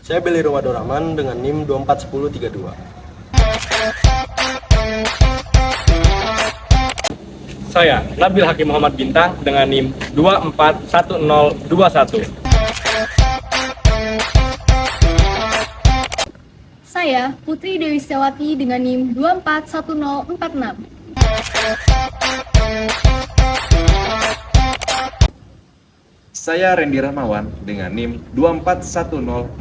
Saya Beli Romado Rahman dengan NIM 241032. Saya Nabil Hakim Muhammad Bintang dengan NIM 241021. Saya Putri Dewi Setiawati dengan NIM 241046. Saya Randy Rahmawan dengan NIM 241048.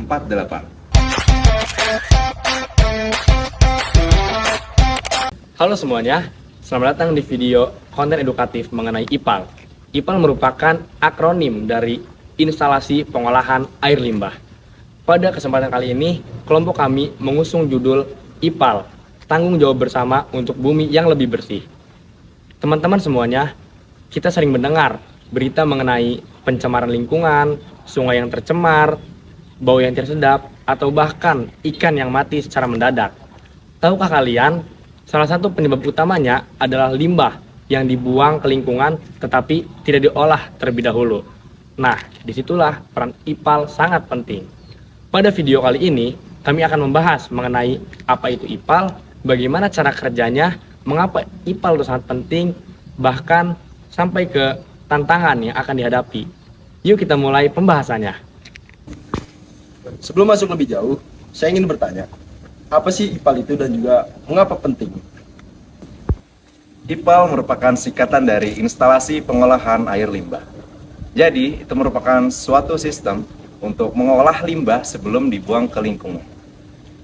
Halo semuanya, selamat datang di video konten edukatif mengenai IPAL. IPAL merupakan akronim dari Instalasi Pengolahan Air Limbah. Pada kesempatan kali ini, kelompok kami mengusung judul IPAL, Tanggung Jawab Bersama untuk Bumi yang Lebih Bersih. Teman-teman semuanya, kita sering mendengar berita mengenai pencemaran lingkungan, sungai yang tercemar, bau yang tidak sedap, atau bahkan ikan yang mati secara mendadak. Tahukah kalian, salah satu penyebab utamanya adalah limbah yang dibuang ke lingkungan tetapi tidak diolah terlebih dahulu. Nah, disitulah peran IPAL sangat penting. Pada video kali ini, kami akan membahas mengenai apa itu IPAL, bagaimana cara kerjanya, mengapa IPAL itu sangat penting, bahkan sampai ke tantangan yang akan dihadapi. Yuk kita mulai pembahasannya. Sebelum masuk lebih jauh, saya ingin bertanya, apa sih IPAL itu dan juga mengapa penting? IPAL merupakan singkatan dari Instalasi Pengolahan Air Limbah. Jadi, itu merupakan suatu sistem untuk mengolah limbah sebelum dibuang ke lingkungan.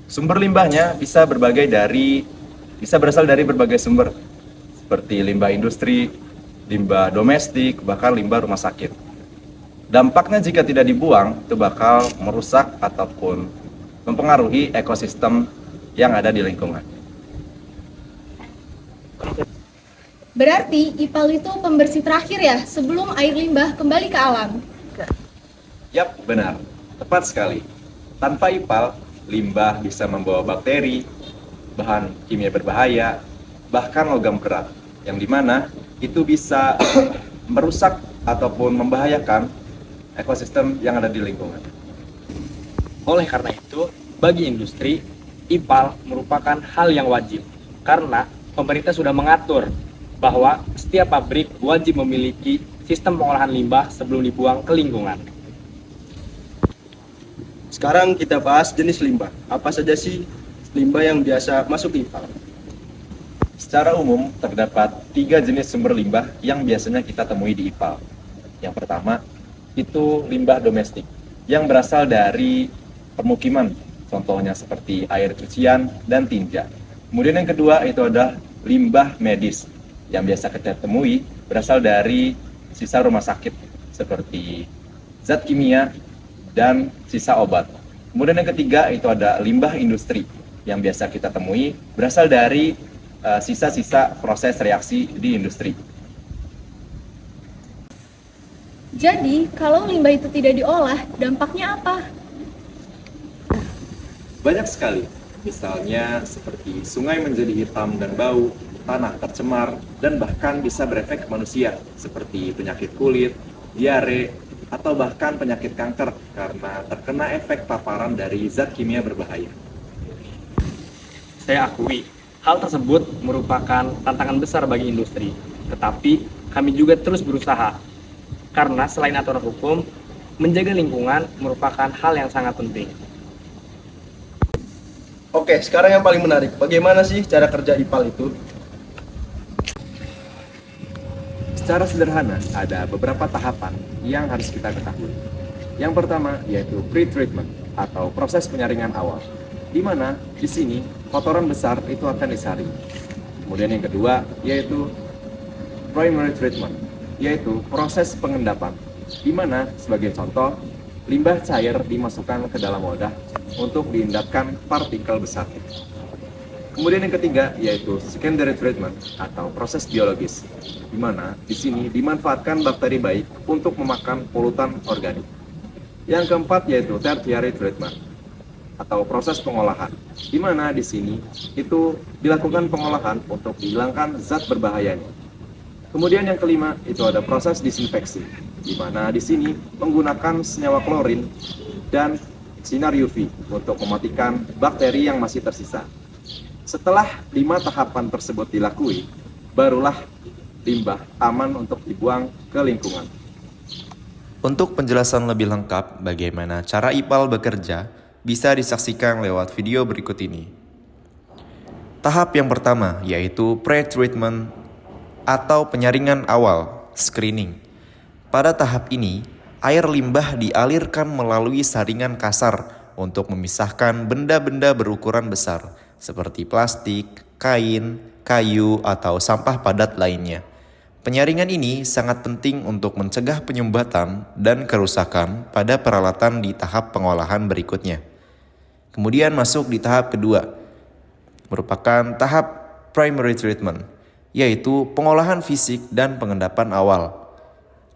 Sumber limbahnya bisa berasal dari berbagai sumber, seperti limbah industri, limbah domestik, bahkan limbah rumah sakit. Dampaknya jika tidak dibuang, itu bakal merusak ataupun mempengaruhi ekosistem yang ada di lingkungan. Berarti IPAL itu pembersih terakhir ya sebelum air limbah kembali ke alam. Yap, benar. Tepat sekali. Tanpa IPAL, limbah bisa membawa bakteri, bahan kimia berbahaya, bahkan logam berat, yang dimana itu bisa merusak ataupun membahayakan ekosistem yang ada di lingkungan. Oleh karena itu, bagi industri, IPAL merupakan hal yang wajib karena pemerintah sudah mengatur bahwa setiap pabrik wajib memiliki sistem pengolahan limbah sebelum dibuang ke lingkungan. Sekarang kita bahas jenis limbah. Apa saja sih limbah yang biasa masuk IPAL? Secara umum, terdapat 3 jenis sumber limbah yang biasanya kita temui di IPAL. Yang pertama, itu limbah domestik, yang berasal dari permukiman, contohnya seperti air cucian dan tinja. Kemudian yang kedua, itu adalah limbah medis, yang biasa kita temui berasal dari sisa rumah sakit, seperti zat kimia dan sisa obat. Kemudian yang ketiga, itu ada limbah industri, yang biasa kita temui berasal dari sisa-sisa proses reaksi di industri. Jadi, kalau limbah itu tidak diolah, dampaknya apa? Banyak sekali, misalnya seperti sungai menjadi hitam dan bau, tanah tercemar, dan bahkan bisa berefek ke manusia, seperti penyakit kulit, diare, atau bahkan penyakit kanker karena terkena efek paparan dari zat kimia berbahaya. Saya akui, hal tersebut merupakan tantangan besar bagi industri, tetapi kami juga terus berusaha. Karena selain aturan hukum, menjaga lingkungan merupakan hal yang sangat penting. Oke, sekarang yang paling menarik, bagaimana sih cara kerja IPAL itu? Secara sederhana, ada beberapa tahapan yang harus kita ketahui. Yang pertama yaitu pre-treatment atau proses penyaringan awal, di mana di sini kotoran besar itu akan disaring. Kemudian yang kedua yaitu primary treatment, yaitu proses pengendapan, di mana sebagai contoh limbah cair dimasukkan ke dalam wadah untuk diendapkan partikel besar. Kemudian yang ketiga yaitu secondary treatment atau proses biologis, di mana di sini dimanfaatkan bakteri baik untuk memakan polutan organik. Yang keempat yaitu tertiary treatment atau proses pengolahan, di mana di sini itu dilakukan pengolahan untuk dihilangkan zat berbahayanya. Kemudian yang kelima itu ada proses disinfeksi, di mana di sini menggunakan senyawa klorin dan sinar UV untuk mematikan bakteri yang masih tersisa. Setelah 5 tahapan tersebut dilalui, barulah limbah aman untuk dibuang ke lingkungan. Untuk penjelasan lebih lengkap bagaimana cara IPAL bekerja, bisa disaksikan lewat video berikut ini. Tahap yang pertama yaitu pre-treatment atau penyaringan awal, screening. Pada tahap ini, air limbah dialirkan melalui saringan kasar untuk memisahkan benda-benda berukuran besar seperti plastik, kain, kayu, atau sampah padat lainnya. Penyaringan ini sangat penting untuk mencegah penyumbatan dan kerusakan pada peralatan di tahap pengolahan berikutnya. Kemudian masuk di tahap kedua, merupakan tahap primary treatment, yaitu pengolahan fisik dan pengendapan awal.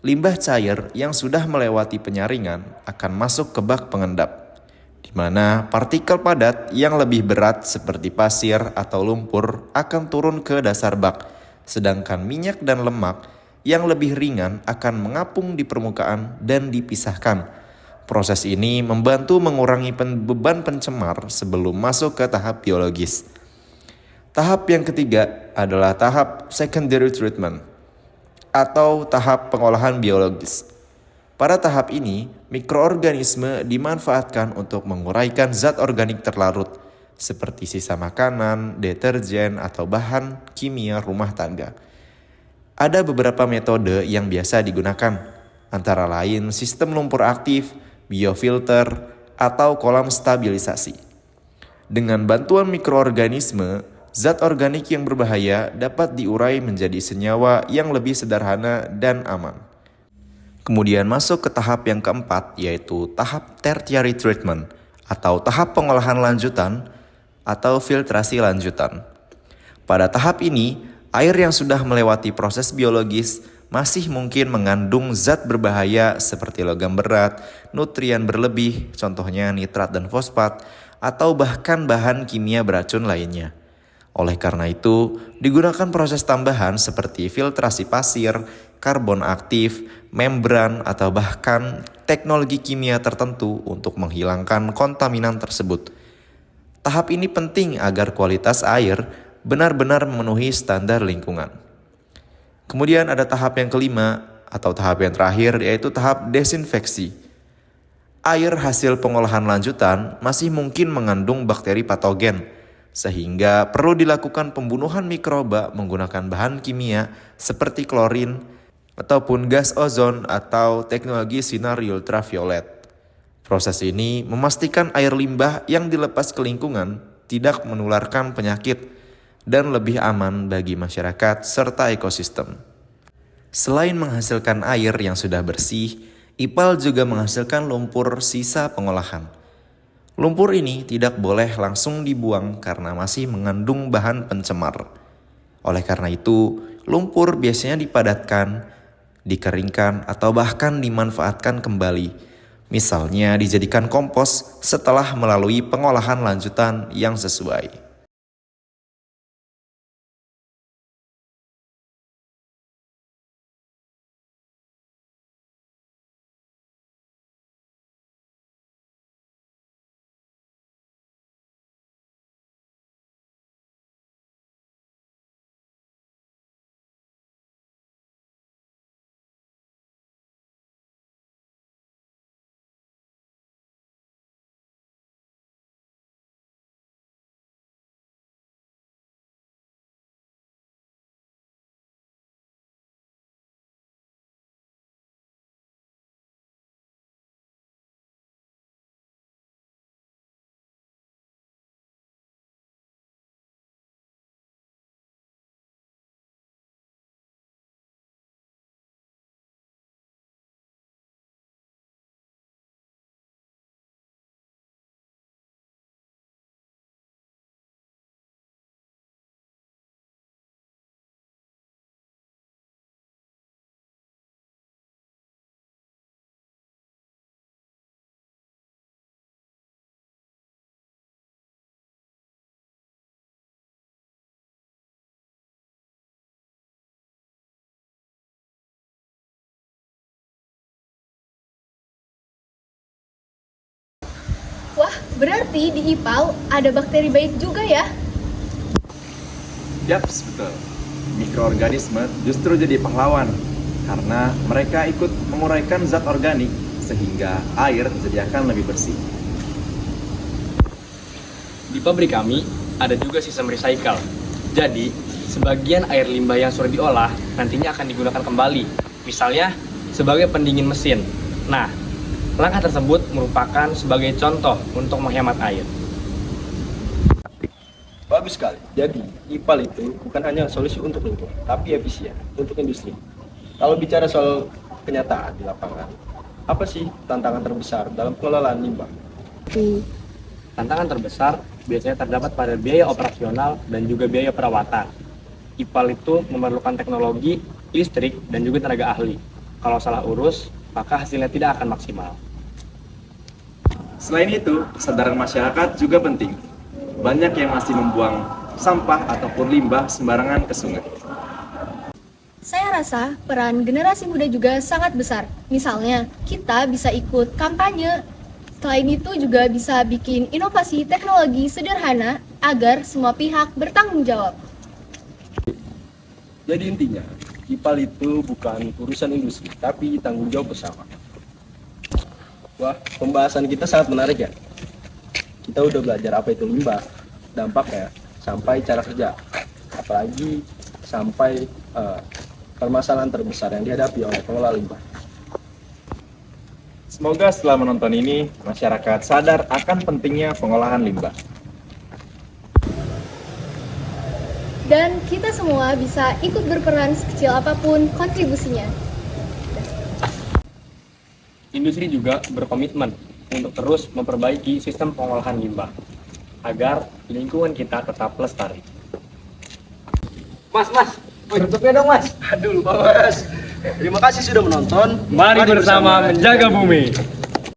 Limbah cair yang sudah melewati penyaringan akan masuk ke bak pengendap, di mana partikel padat yang lebih berat seperti pasir atau lumpur akan turun ke dasar bak, sedangkan minyak dan lemak yang lebih ringan akan mengapung di permukaan dan dipisahkan. Proses ini membantu mengurangi beban pencemar sebelum masuk ke tahap biologis. Tahap yang ketiga adalah tahap secondary treatment atau tahap pengolahan biologis. Pada tahap ini, mikroorganisme dimanfaatkan untuk menguraikan zat organik terlarut seperti sisa makanan, deterjen, atau bahan kimia rumah tangga. Ada beberapa metode yang biasa digunakan, antara lain sistem lumpur aktif, biofilter, atau kolam stabilisasi. Dengan bantuan mikroorganisme, zat organik yang berbahaya dapat diurai menjadi senyawa yang lebih sederhana dan aman. Kemudian masuk ke tahap yang keempat, yaitu tahap tertiary treatment atau tahap pengolahan lanjutan atau filtrasi lanjutan. Pada tahap ini, air yang sudah melewati proses biologis masih mungkin mengandung zat berbahaya seperti logam berat, nutrien berlebih, contohnya nitrat dan fosfat, atau bahkan bahan kimia beracun lainnya. Oleh karena itu, digunakan proses tambahan seperti filtrasi pasir, karbon aktif, membran, atau bahkan teknologi kimia tertentu untuk menghilangkan kontaminan tersebut. Tahap ini penting agar kualitas air benar-benar memenuhi standar lingkungan. Kemudian ada tahap yang kelima atau tahap yang terakhir, yaitu tahap desinfeksi. Air hasil pengolahan lanjutan masih mungkin mengandung bakteri patogen, sehingga perlu dilakukan pembunuhan mikroba menggunakan bahan kimia seperti klorin ataupun gas ozon atau teknologi sinar ultraviolet. Proses ini memastikan air limbah yang dilepas ke lingkungan tidak menularkan penyakit dan lebih aman bagi masyarakat serta ekosistem. Selain menghasilkan air yang sudah bersih, IPAL juga menghasilkan lumpur sisa pengolahan. Lumpur ini tidak boleh langsung dibuang karena masih mengandung bahan pencemar. Oleh karena itu, lumpur biasanya dipadatkan, dikeringkan, atau bahkan dimanfaatkan kembali. Misalnya dijadikan kompos setelah melalui pengolahan lanjutan yang sesuai. Berarti di IPAL ada bakteri baik juga ya? Yaps, betul. Mikroorganisme justru jadi pahlawan karena mereka ikut menguraikan zat organik sehingga air jadi akan lebih bersih. Di pabrik kami ada juga sistem recycle. Jadi, sebagian air limbah yang sudah diolah nantinya akan digunakan kembali. Misalnya sebagai pendingin mesin. Nah, langkah tersebut merupakan sebagai contoh untuk menghemat air. Bagus sekali. Jadi, IPAL itu bukan hanya solusi untuk lingkungan, tapi efisien untuk industri. Kalau bicara soal kenyataan di lapangan, apa sih tantangan terbesar dalam pengelolaan limbah? Tantangan terbesar biasanya terdapat pada biaya operasional dan juga biaya perawatan. IPAL itu memerlukan teknologi, listrik, dan juga tenaga ahli. Kalau salah urus, maka hasilnya tidak akan maksimal. Selain itu, kesadaran masyarakat juga penting. Banyak yang masih membuang sampah ataupun limbah sembarangan ke sungai. Saya rasa peran generasi muda juga sangat besar. Misalnya, kita bisa ikut kampanye. Selain itu juga bisa bikin inovasi teknologi sederhana agar semua pihak bertanggung jawab. Jadi intinya, IPAL itu bukan urusan industri, tapi tanggung jawab bersama. Wah, pembahasan kita sangat menarik ya. Kita udah belajar apa itu limbah, dampaknya, sampai cara kerja. Apalagi sampai permasalahan terbesar yang dihadapi oleh pengelola limbah. Semoga setelah menonton ini, masyarakat sadar akan pentingnya pengolahan limbah. Dan kita semua bisa ikut berperan sekecil apapun kontribusinya. Industri juga berkomitmen untuk terus memperbaiki sistem pengolahan limbah agar lingkungan kita tetap lestari. Mas, tutupnya dong mas. Aduh lupa mas. Terima kasih sudah menonton. Mari bersama menjaga bumi.